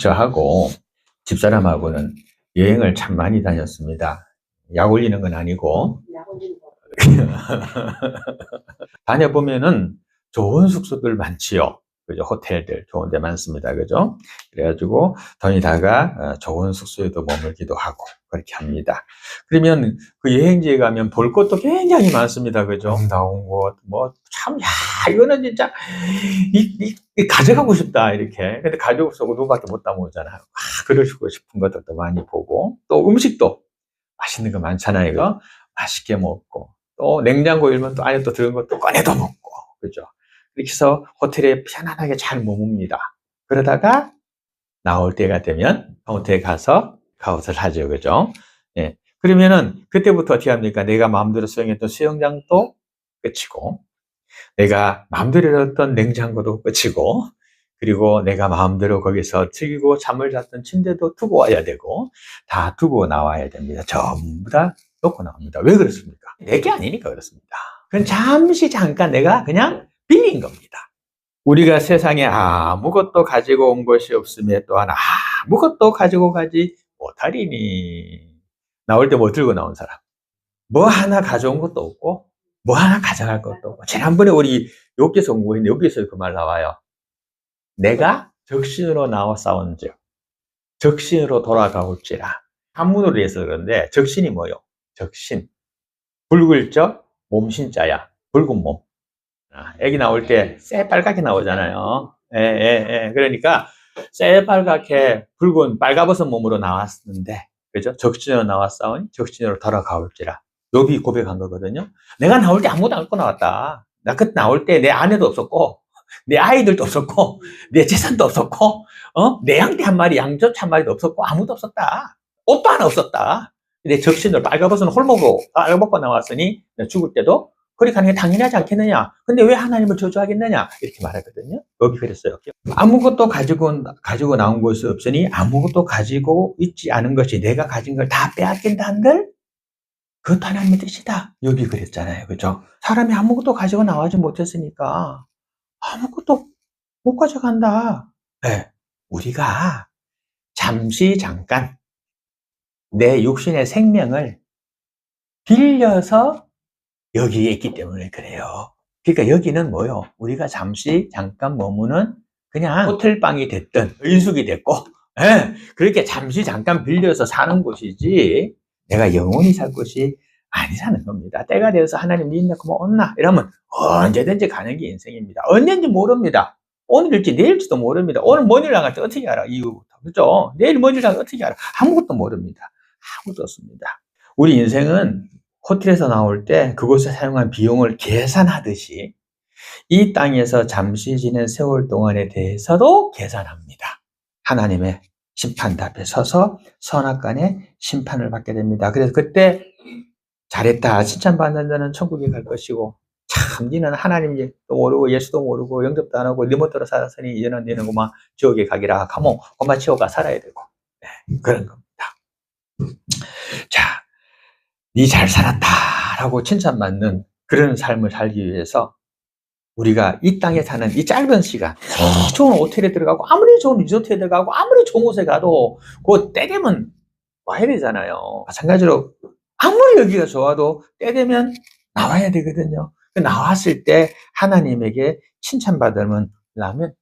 저하고 집사람하고는 여행을 참 많이 다녔습니다. 약 올리는 건 아니고. 다녀보면은 좋은 숙소들 많지요. 그죠? 호텔들 좋은 데 많습니다. 그죠? 그래가지고 다니다가 좋은 숙소에도 머물기도 하고 그렇게 합니다. 그러면 그 여행지에 가면 볼 것도 굉장히 많습니다. 그죠? 아름다운 곳, 뭐 참, 야, 이거는 진짜 가져가고 싶다 이렇게. 근데 가져올 수 없고 누구밖에 못 담아오잖아요. 그러시고 싶은 것들도 많이 보고, 또 음식도 맛있는 거 많잖아요. 그죠? 맛있게 먹고, 또 냉장고 열면 또 안에 또 들은 것도 꺼내도 먹고, 그죠? 이렇게 해서 호텔에 편안하게 잘 머뭅니다. 그러다가 나올 때가 되면 호텔에 가서 가웃을 하죠. 그죠? 예. 그러면은 그때부터 어떻게 합니까? 내가 마음대로 수영했던 수영장도 끝이고, 내가 마음대로 했던 냉장고도 끝이고, 그리고 내가 마음대로 거기서 즐기고 잠을 잤던 침대도 두고 와야 되고, 다 두고 나와야 됩니다. 전부 다 놓고 나옵니다. 왜 그렇습니까? 내게 아니니까 그렇습니다. 그건 잠시 잠깐 내가 그냥 빌린 겁니다. 우리가 세상에 아무것도 가지고 온 것이 없으며 또한 아무것도 가지고 가지 못하리니. 나올 때 뭐 들고 나온 사람? 뭐 하나 가져온 것도 없고, 뭐 하나 가져갈 것도 없고. 지난번에 우리 욥기서 공부했는데 욥기서 그 말 나와요. 내가 적신으로 나와 싸운즉 적신으로 돌아가올지라. 한문으로 해서 그런데 적신이 뭐요? 적신. 붉을 적 몸신자야. 붉은 몸. 애기 나올 때 새빨갛게 나오잖아요. 그러니까 새빨갛게 붉은 빨가벗은 몸으로 나왔는데, 그죠? 적신으로 나왔사오니 적신으로 돌아가올지라. 욥이 고백한 거거든요. 내가 나올 때 아무것도 안 갖고 나왔다. 나 그때 나올 때 내 아내도 없었고, 내 아이들도 없었고, 내 재산도 없었고, 내 양떼 한 마리, 양젖 한 마리도 없었고, 아무도 없었다. 옷도 하나 없었다. 내 적신을 빨가벗은 홀목으로 빨가벗고 나왔으니 죽을 때도 그렇게 하는 게 당연하지 않겠느냐. 근데 왜 하나님을 저주하겠느냐. 이렇게 말하거든요. 여기 그랬어요. 아무것도 가지고 나온 것이 없으니 아무것도 가지고 있지 않은 것이 내가 가진 걸 다 빼앗긴다 한들 그것도 하나님의 뜻이다. 여기 그랬잖아요. 그죠? 사람이 아무것도 가지고 나가지 못했으니까 아무것도 못 가져간다. 네. 우리가 잠시 잠깐 내 육신의 생명을 빌려서 여기에 있기 때문에 그래요. 그러니까 여기는 뭐요? 우리가 잠시 잠깐 머무는 그냥 호텔방이 됐든 의숙이 됐고, 그렇게 잠시 잠깐 빌려서 사는 곳이지 내가 영원히 살 곳이 아니라는 겁니다. 때가 되어서 하나님 믿나 그만 온나 이러면 언제든지 가는 게 인생입니다. 언젠지 모릅니다. 오늘일지 내일지도 모릅니다. 오늘 뭔 일 나갈지 어떻게 알아? 이후부터. 그죠? 내일 뭔 일 나갈지 어떻게 알아? 아무것도 모릅니다. 아무것도 없습니다. 우리 인생은 호텔에서 나올 때 그곳에 사용한 비용을 계산하듯이 이 땅에서 잠시 지낸 세월 동안에 대해서도 계산합니다. 하나님의 심판대 앞에 서서 선악간의 심판을 받게 됩니다. 그래서 그때 잘했다 칭찬받는 자는 천국에 갈 것이고, 참 니는 하나님도 모르고 예수도 모르고 영접도 안 하고 네 멋대로 살았으니 이제는 너는 그만 지옥에 가기라 하면 그만 지옥가 살아야 되고, 그런 겁니다. 자, 니 잘 살았다 라고 칭찬받는 그런 삶을 살기 위해서 우리가 이 땅에 사는 이 짧은 시간, 좋은 호텔에 들어가고 아무리 좋은 리조트에 들어가고 아무리 좋은 곳에 가도 그 때 되면 와야 되잖아요. 마찬가지로 아무리 여기가 좋아도 때 되면 나와야 되거든요. 나왔을 때 하나님에게 칭찬받으려면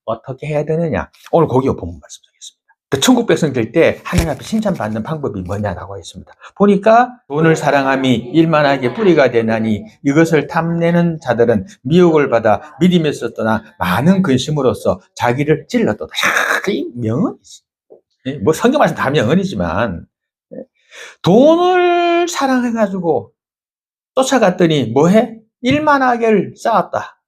어떻게 해야 되느냐. 오늘 거기 본문 말씀드리겠습니다. 천국 백성 될 때 하나님 앞에 칭찬받는 방법이 뭐냐라고 했습니다. 보니까 돈을 사랑함이 일만하게 뿌리가 되나니 이것을 탐내는 자들은 미혹을 받아 믿음에서 떠나 많은 근심으로써 자기를 찔렀도다. 이 명언이지. 뭐 성경 말씀 다 명언이지만 돈을 사랑해가지고 쫓아갔더니 뭐해? 일만하게를 쌓았다.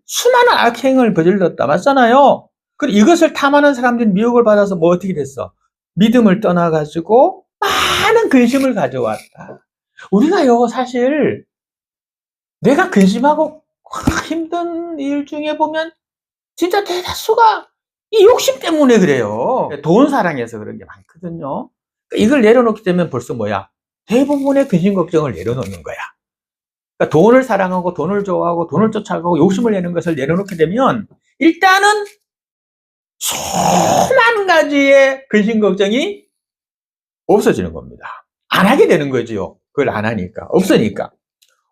수많은 악행을 저질렀다. 맞잖아요. 그리고 이것을 탐하는 사람들이 미혹을 받아서 뭐 어떻게 됐어? 믿음을 떠나가지고 많은 근심을 가져왔다. 우리가요, 사실 내가 근심하고 힘든 일 중에 보면 진짜 대다수가 이 욕심 때문에 그래요. 돈 사랑해서 그런 게 많거든요. 이걸 내려놓게 되면 벌써 뭐야? 대부분의 근심 걱정을 내려놓는 거야. 그러니까 돈을 사랑하고 돈을 좋아하고 돈을 쫓아가고 욕심을 내는 것을 내려놓게 되면 일단은 수많은 가지의 근심 걱정이 없어지는 겁니다. 안 하게 되는 거지요. 그걸 안 하니까. 없으니까.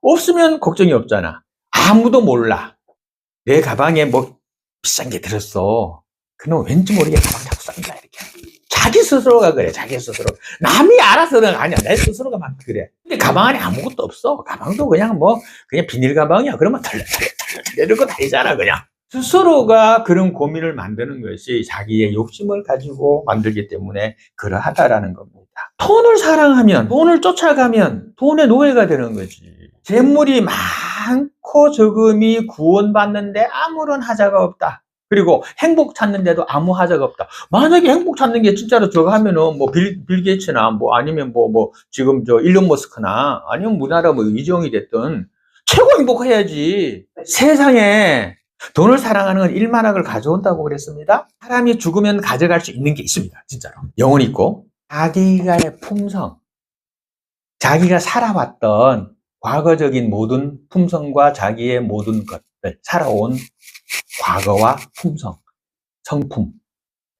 없으면 걱정이 없잖아. 아무도 몰라. 내 가방에 뭐 비싼 게 들었어. 그럼 왠지 모르게 가방 자꾸 싼다 이렇게. 자기 스스로가 그래. 자기 스스로. 남이 알아서는 아니야. 내 스스로가 막 그래. 근데 가방 안에 아무것도 없어. 가방도 그냥 뭐 그냥 비닐 가방이야. 그러면 털레털레 이러고 다니잖아 그냥. 스스로가 그런 고민을 만드는 것이 자기의 욕심을 가지고 만들기 때문에 그러하다라는 겁니다. 돈을 사랑하면, 돈을 쫓아가면 돈의 노예가 되는 거지. 재물이 많고 적음이 구원받는데 아무런 하자가 없다. 그리고 행복 찾는데도 아무 하자가 없다. 만약에 행복 찾는 게 진짜로 저거 하면은 뭐 빌 게이츠나 뭐 아니면 뭐 지금 저 일론 머스크나 아니면 우리나라 뭐 이재용이 됐든 최고 행복해야지. 세상에 돈을 사랑하는 건 일만학을 가져온다고 그랬습니다. 사람이 죽으면 가져갈 수 있는 게 있습니다. 진짜로. 영혼이 있고 자기가의 품성, 자기가 살아왔던 과거적인 모든 품성과 자기의 모든 것들, 살아온 과거와 품성, 성품,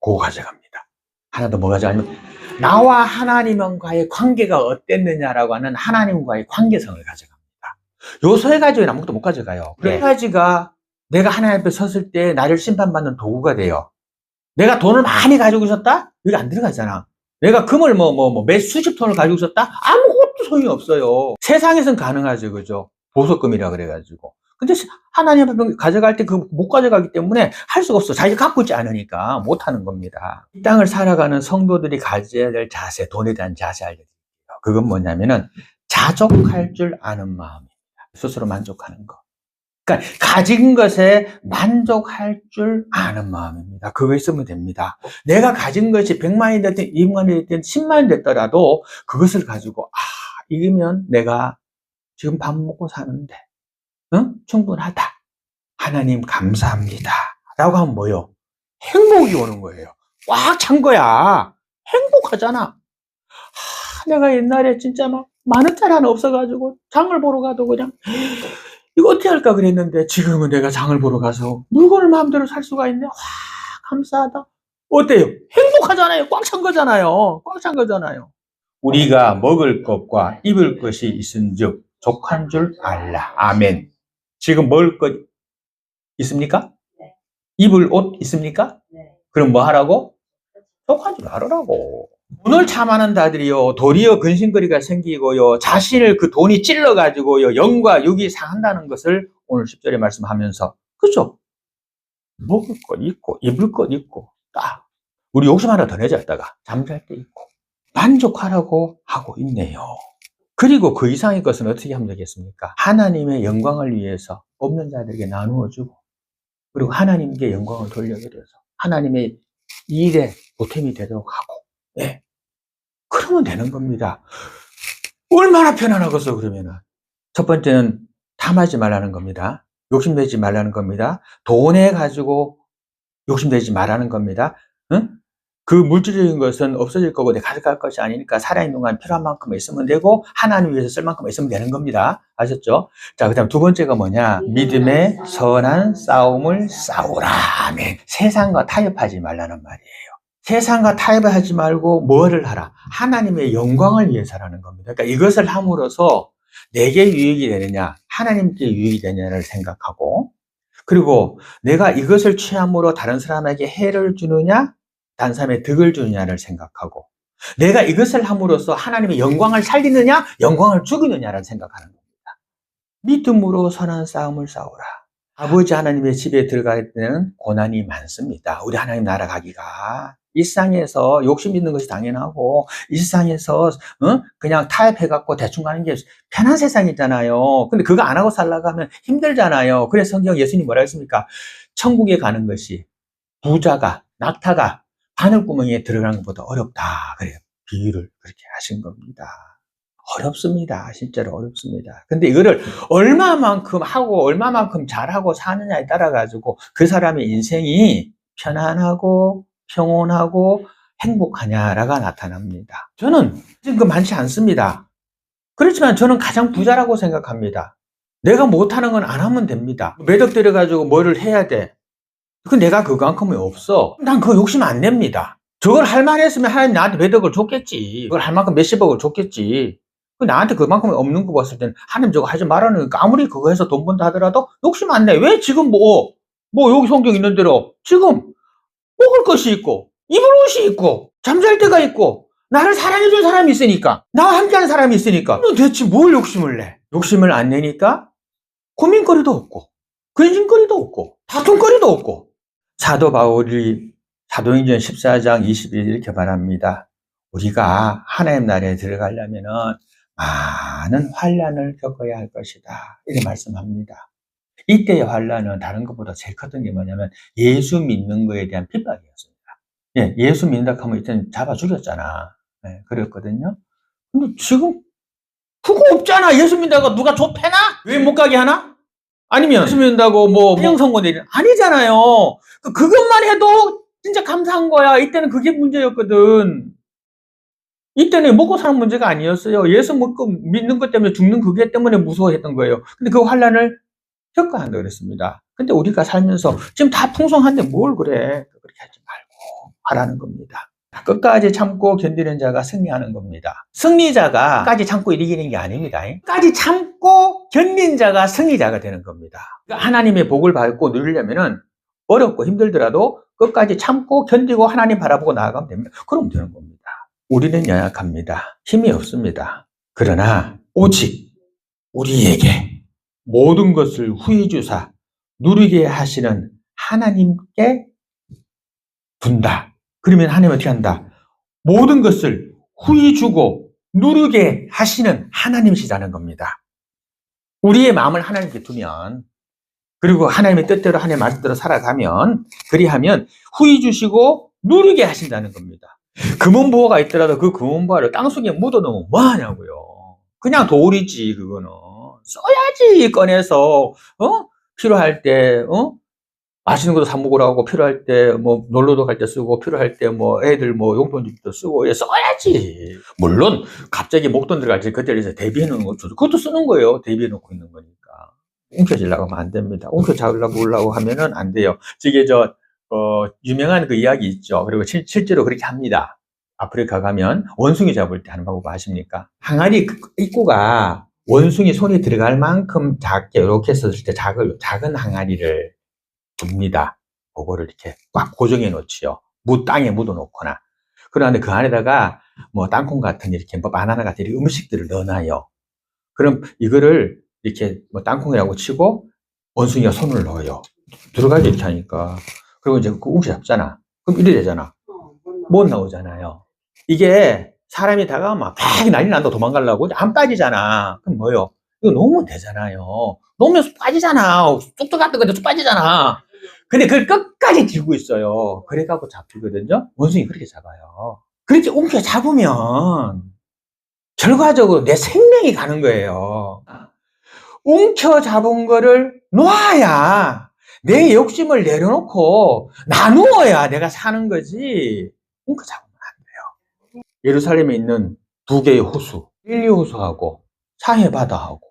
그거 가져갑니다. 하나 더 뭐 가져가냐면 나와 하나님과의 관계가 어땠느냐라고 하는 하나님과의 관계성을 가져갑니다. 요 세 가지는 아무것도 못 가져가요. 그 가지가 내가 하나님 앞에 섰을 때 나를 심판받는 도구가 돼요. 내가 돈을 많이 가지고 있었다? 여기 안 들어가잖아. 내가 금을 몇 수십 톤을 가지고 있었다? 아무것도 소용이 없어요. 세상에선 가능하죠, 그죠? 보석금이라 그래가지고. 근데 하나님 앞에 가져갈 때 그 못 가져가기 때문에 할 수가 없어. 자기가 갖고 있지 않으니까 못 하는 겁니다. 이 땅을 살아가는 성도들이 가져야 될 자세, 돈에 대한 자세 알려드릴게요. 그건 뭐냐면은 자족할 줄 아는 마음입니다. 스스로 만족하는 거. 그러니까 가진 것에 만족할 줄 아는 마음입니다. 그거 있으면 됩니다. 내가 가진 것이 100만이 됐든 200만이 됐든 10만이 됐더라도 그것을 가지고 이기면 내가 지금 밥 먹고 사는데 충분하다. 하나님 감사합니다. 라고 하면 뭐요? 행복이 오는 거예요. 꽉 찬 거야. 행복하잖아. 내가 옛날에 진짜 막 만원짜리 하나 없어가지고 장을 보러 가도 그냥 이거 어떻게 할까 그랬는데 지금은 내가 장을 보러 가서 물건을 마음대로 살 수가 있네. 와, 감사하다. 어때요? 행복하잖아요. 꽉 찬 거잖아요. 꽉 찬 거잖아요. 우리가 먹을 것과 입을 것이 있은즉 족한 줄 알라. 아멘. 지금 먹을 것 있습니까? 네. 입을 옷 있습니까? 네. 그럼 뭐 하라고? 족한 줄 알으라고. 돈을 참하는 자들이요, 도리어 근심거리가 생기고요, 자신을 그 돈이 찔러가지고요, 영과 육이 상한다는 것을 오늘 10절에 말씀하면서, 그죠? 먹을 것 있고, 입을 것 있고, 딱. 우리 욕심 하나 더 내자, 있다가. 잠잘 때 있고. 만족하라고 하고 있네요. 그리고 그 이상의 것은 어떻게 하면 되겠습니까? 하나님의 영광을 위해서 없는 자들에게 나누어 주고, 그리고 하나님께 영광을 돌려드려서, 하나님의 일에 보탬이 되도록 하고, 네. 그러면 되는 겁니다. 얼마나 편안하겠어, 그러면은. 첫 번째는 탐하지 말라는 겁니다. 욕심내지 말라는 겁니다. 돈에 가지고 욕심내지 말라는 겁니다. 응? 그 물질적인 것은 없어질 거고 내가 가져갈 것이 아니니까 살아있는 동안 필요한 만큼 있으면 되고 하나님 위해서 쓸 만큼 있으면 되는 겁니다. 아셨죠? 자, 그 다음 두 번째가 뭐냐? 믿음의 선한 싸움을 싸우라. 아멘. 세상과 타협하지 말라는 말이에요. 세상과 타협을 하지 말고 뭐를 하라? 하나님의 영광을 위해서라는 겁니다. 그러니까 이것을 함으로써 내게 유익이 되느냐, 하나님께 유익이 되느냐를 생각하고, 그리고 내가 이것을 취함으로 다른 사람에게 해를 주느냐, 다른 사람의 득을 주느냐를 생각하고, 내가 이것을 함으로써 하나님의 영광을 살리느냐, 영광을 죽이느냐를 생각하는 겁니다. 믿음으로 선한 싸움을 싸우라. 아버지 하나님의 집에 들어갈 때는 고난이 많습니다. 우리 하나님 나라 가기가. 일상에서 욕심 있는 것이 당연하고, 일상에서 그냥 타협해갖고 대충 가는 게 편한 세상이잖아요. 근데 그거 안 하고 살라고 하면 힘들잖아요. 그래서 성경 예수님이 뭐라 했습니까? 천국에 가는 것이 부자가, 낙타가 바늘구멍에 들어가는 것보다 어렵다. 그래요. 비유를 그렇게 하신 겁니다. 어렵습니다. 실제로 어렵습니다. 근데 이거를 얼마만큼 하고 얼마만큼 잘하고 사느냐에 따라 가지고 그 사람의 인생이 편안하고 평온하고 행복하냐라가 나타납니다. 저는 지금 그 많지 않습니다. 그렇지만 저는 가장 부자라고 생각합니다. 내가 못하는 건 안 하면 됩니다. 매덕 들여가지고 뭐를 해야 돼. 그 내가 그만큼이 없어. 난 그거 욕심 안 냅니다. 저걸 할 만했으면 하나님 나한테 몇억을 줬겠지. 그걸 할 만큼 몇십억을 줬겠지. 나한테 그만큼 없는 거 봤을 때는 하나님 저거 하지 말라니까 아무리 그거 해서 돈 번다 하더라도 욕심 안 내. 왜 지금 여기 성경 있는 대로 지금 먹을 것이 있고 입을 옷이 있고 잠잘 데가 있고 나를 사랑해준 사람이 있으니까 나와 함께하는 사람이 있으니까 너 대체 뭘 욕심을 내? 욕심을 안 내니까 고민거리도 없고 근심거리도 없고 다툼거리도 없고 사도 바울이 사도행전 14장 21절 이렇게 말합니다. 우리가 하나님 나라에 들어가려면은 많은 환난을 겪어야 할 것이다. 이렇게 말씀합니다. 이때의 환난은 다른 것보다 제일 컸던 게 뭐냐면 예수 믿는 거에 대한 핍박이었습니다. 예, 예수 믿는다 하면 이때는 잡아 죽였잖아. 예, 그랬거든요. 근데 지금 그거 없잖아. 예수 믿는다고 누가 좁혀나? 왜 못 가게 하나? 아니면 예수 믿는다고 형성권 내리는 아니잖아요. 그것만 해도 진짜 감사한 거야. 이때는 그게 문제였거든. 이때는 먹고 사는 문제가 아니었어요. 예수 믿는 것 때문에 죽는 그게 때문에 무서워했던 거예요. 근데 그 환난을 겪어야 한다 그랬습니다. 근데 우리가 살면서 지금 다 풍성한데 뭘 그래. 그렇게 하지 말고 하라는 겁니다. 끝까지 참고 견디는 자가 승리하는 겁니다. 승리자가 끝까지 참고 이기는 게 아닙니다. 끝까지 참고 견딘 자가 승리자가 되는 겁니다. 하나님의 복을 받고 누리려면은 어렵고 힘들더라도 끝까지 참고 견디고 하나님 바라보고 나아가면 됩니다. 그럼 되는 겁니다. 우리는 연약합니다. 힘이 없습니다. 그러나 오직 우리에게 모든 것을 후히 주사 누리게 하시는 하나님께 둔다. 그러면 하나님 어떻게 한다? 모든 것을 후히 주고 누리게 하시는 하나님이시라는 겁니다. 우리의 마음을 하나님께 두면 그리고 하나님의 뜻대로 하나님의 말씀대로 살아가면 그리하면 후히 주시고 누리게 하신다는 겁니다. 금은보화가 있더라도 그 금은보화를 땅속에 묻어놓으면 뭐하냐고요. 그냥 돌이지 그거는. 써야지 꺼내서 필요할 때 맛있는 것도 사 먹으라고 필요할 때 놀러도 갈 때 쓰고 필요할 때 애들 용돈집도 쓰고 써야지. 물론 갑자기 목돈 들어갈 때 그때 대비해 놓은 거 그것도 쓰는 거예요. 대비해 놓고 있는 거니까. 움켜쥐려고 하면 안 됩니다. 움켜잡으려고 하면은 안 돼요. 저게 유명한 그 이야기 있죠. 그리고 실제로 그렇게 합니다. 아프리카 가면 원숭이 잡을 때 하는 방법 아십니까? 항아리 입구가 원숭이 손이 들어갈 만큼 작게 이렇게 썼을 때 작은 항아리를 줍니다. 그거를 이렇게 꽉 고정해 놓지요. 땅에 묻어 놓거나. 그런데 그 안에다가 땅콩 같은 이렇게 바나나 같은 이렇게 음식들을 넣어놔요. 그럼 이거를 이렇게 땅콩이라고 치고 원숭이가 손을 넣어요. 들어가지 이렇게 하니까. 그리고 이제 그 웅치 잡잖아. 그럼 이래 되잖아. 못 나오잖아요. 이게 사람이 다가오면 막 난리 난다 도망가려고 안 빠지잖아. 그럼 뭐요? 이거 놓으면 되잖아요. 놓으면 빠지잖아. 뚝뚝 같은 건데 쭉 빠지잖아. 근데 그걸 끝까지 들고 있어요. 그래갖고 잡히거든요. 원숭이 그렇게 잡아요. 그렇게 웅켜 잡으면 결과적으로 내 생명이 가는 거예요. 웅켜 잡은 거를 놓아야 내 욕심을 내려놓고 나누어야 내가 사는 거지. 웅켜 잡으면 안 돼요. 예루살렘에 있는 두 개의 호수, 일리 호수하고 사해 바다하고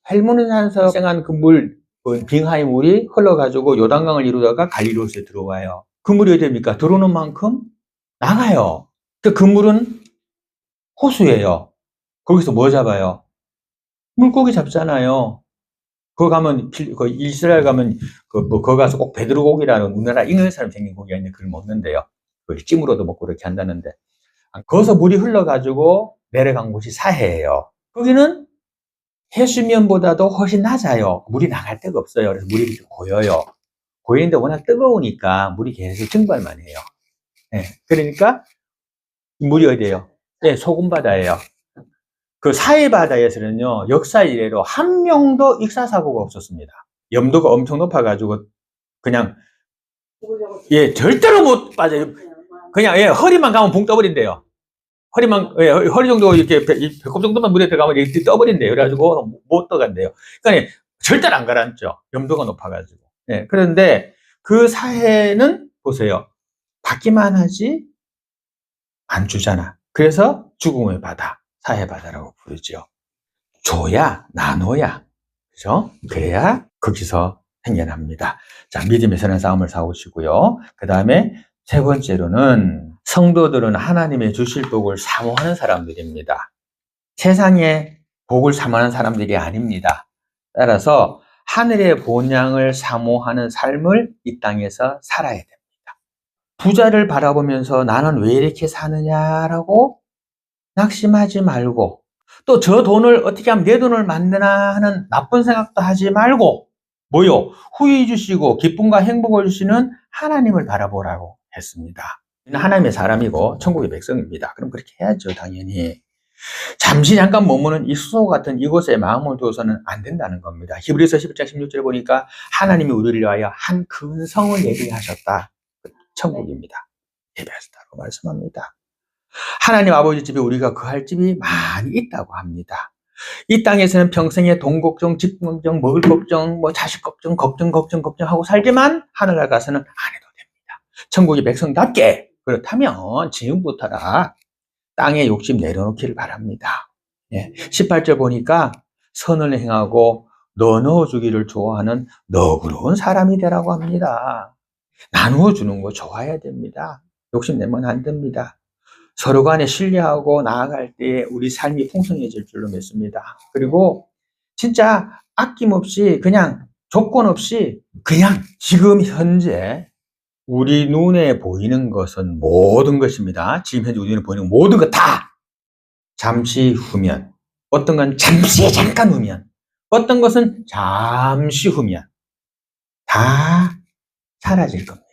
헬모는산에서 생한 그 빙하의 물이 흘러가지고 요단강을 이루다가 갈릴리 호수에 들어와요. 그 물이 어디 됩니까? 들어오는 만큼 나가요. 그 물은 호수예요. 거기서 뭐 잡아요? 물고기 잡잖아요. 거기 가면, 이스라엘 가면, 거기 가서 꼭 베드로고기라는 우리나라 잉여처럼 생긴 고기가 있는데 그걸 먹는데요. 그걸 찜으로도 먹고 그렇게 한다는데. 거기서 물이 흘러가지고 내려간 곳이 사해예요. 거기는 해수면보다도 훨씬 낮아요. 물이 나갈 데가 없어요. 그래서 물이 이렇게 고여요. 고이는데 워낙 뜨거우니까 물이 계속 증발만 해요. 네. 그러니까 물이 어디예요? 네, 소금바다예요. 그 사해바다에서는요, 역사 이래로 한 명도 익사사고가 없었습니다. 염도가 엄청 높아가지고, 그냥, 절대로 못 빠져요. 그냥, 허리만 가면 붕 떠버린대요. 허리 정도 이렇게 배꼽 정도만 물에 들어가면 이렇게 떠버린대요. 그래가지고 못 떠간대요. 그러니까 절대로 안 가라앉죠. 염도가 높아가지고. 그런데 그 사해는 보세요. 받기만 하지 안 주잖아. 그래서 죽음의 바다, 사해 바다라고 부르죠. 줘야, 나눠야. 그죠? 그래야 거기서 생겨납니다. 자, 믿음의 선한 싸움을 싸우시고요. 그 다음에 세 번째로는 성도들은 하나님의 주실 복을 사모하는 사람들입니다. 세상에 복을 사모하는 사람들이 아닙니다. 따라서 하늘의 본향을 사모하는 삶을 이 땅에서 살아야 됩니다. 부자를 바라보면서 나는 왜 이렇게 사느냐라고 낙심하지 말고, 또 저 돈을 어떻게 하면 내 돈을 만드나 하는 나쁜 생각도 하지 말고, 뭐요? 후히 주시고 기쁨과 행복을 주시는 하나님을 바라보라고 했습니다. 하나님의 사람이고 천국의 백성입니다. 그럼 그렇게 해야죠, 당연히. 잠시 잠깐 머무는 이 수소 같은 이곳에 마음을 두어서는 안 된다는 겁니다. 히브리서 11장 16절에 보니까 하나님이 우리를 위하여 한 큰 성을 예비하셨다. 천국입니다. 예배하셨다고 말씀합니다. 하나님 아버지 집에 우리가 거할 집이 많이 있다고 합니다. 이 땅에서는 평생에 돈 걱정, 집 걱정, 먹을 걱정, 자식 걱정하고 살지만 하늘나라 가서는 안 해도 됩니다. 천국의 백성답게 그렇다면 지금부터라 땅에 욕심 내려놓기를 바랍니다. 18절 보니까 선을 행하고 나누어 주기를 좋아하는 너그러운 사람이 되라고 합니다. 나누어 주는 거 좋아해야 됩니다. 욕심 내면 안 됩니다. 서로 간에 신뢰하고 나아갈 때 우리 삶이 풍성해질 줄로 믿습니다. 그리고 진짜 아낌없이 그냥 조건 없이 그냥 지금 현재 우리 눈에 보이는 것은 모든 것입니다. 지금 현재 우리 눈에 보이는 모든 것 다 잠시 후면, 어떤 건 잠시 잠깐 후면, 어떤 것은 잠시 후면 다 사라질 겁니다.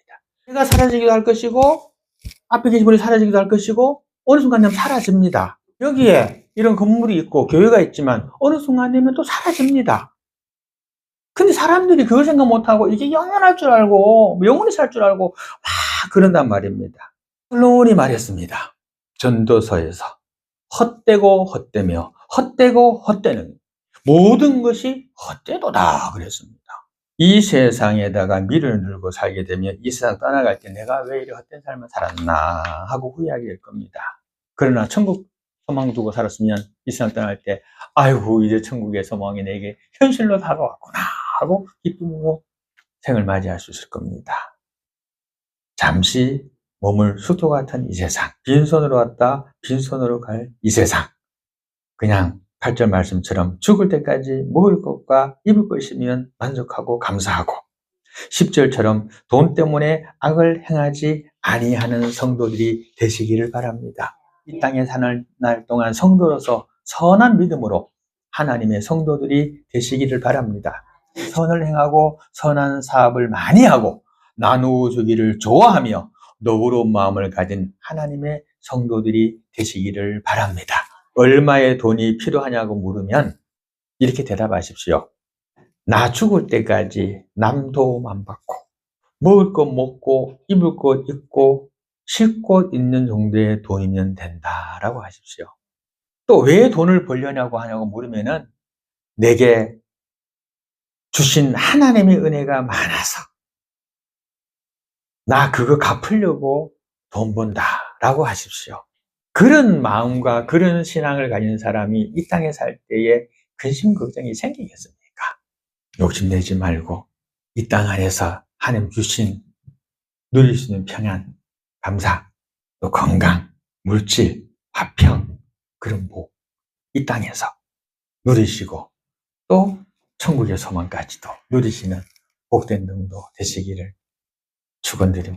내가 사라지기도 할 것이고 앞에 계신 분이 사라지기도 할 것이고 어느 순간 되면 사라집니다. 여기에 이런 건물이 있고 교회가 있지만 어느 순간 되면 또 사라집니다. 근데 사람들이 그걸 생각 못하고 이게 영원할 줄 알고 영원히 살 줄 알고 막 그런단 말입니다. 솔로몬이 말했습니다. 전도서에서 헛되고 헛되며 헛되고 헛되는 모든 것이 헛되도다 그랬습니다. 이 세상에다가 미련을 들고 살게 되면 이 세상 떠나갈 때 내가 왜 이렇게 헛된 삶을 살았나 하고 후회하게 될 겁니다. 그러나 천국 소망 두고 살았으면 이 세상 떠날 때 아이고 이제 천국의 소망이 내게 현실로 다가왔구나 하고 기쁨으로 생을 맞이할 수 있을 겁니다. 잠시 머물 수도 같은 이 세상, 빈손으로 왔다 빈손으로 갈 이 세상, 그냥 8절 말씀처럼 죽을 때까지 먹을 것과 입을 것이면 만족하고 감사하고 10절처럼 돈 때문에 악을 행하지 아니하는 성도들이 되시기를 바랍니다. 이 땅에 사는 날 동안 성도로서 선한 믿음으로 하나님의 성도들이 되시기를 바랍니다. 선을 행하고 선한 사업을 많이 하고 나누어 주기를 좋아하며 너그러운 마음을 가진 하나님의 성도들이 되시기를 바랍니다. 얼마의 돈이 필요하냐고 물으면 이렇게 대답하십시오. 나 죽을 때까지 남 도움 안 받고 먹을 것 먹고 입을 것 입고 쉴 곳 있는 정도의 돈이면 된다라고 하십시오. 또 왜 돈을 벌려냐고 하냐고 물으면은 내게 주신 하나님의 은혜가 많아서 나 그거 갚으려고 돈 번다라고 하십시오. 그런 마음과 그런 신앙을 가진 사람이 이 땅에 살 때에 근심 걱정이 생기겠습니까? 욕심내지 말고 이 땅 안에서 하나님 주신 누릴 수 있는 평안, 감사, 또 건강, 물질, 화평, 그런 복 이 땅에서 누리시고 또 천국의 소망까지도 누리시는 복된 능도 되시기를 축원드립니다.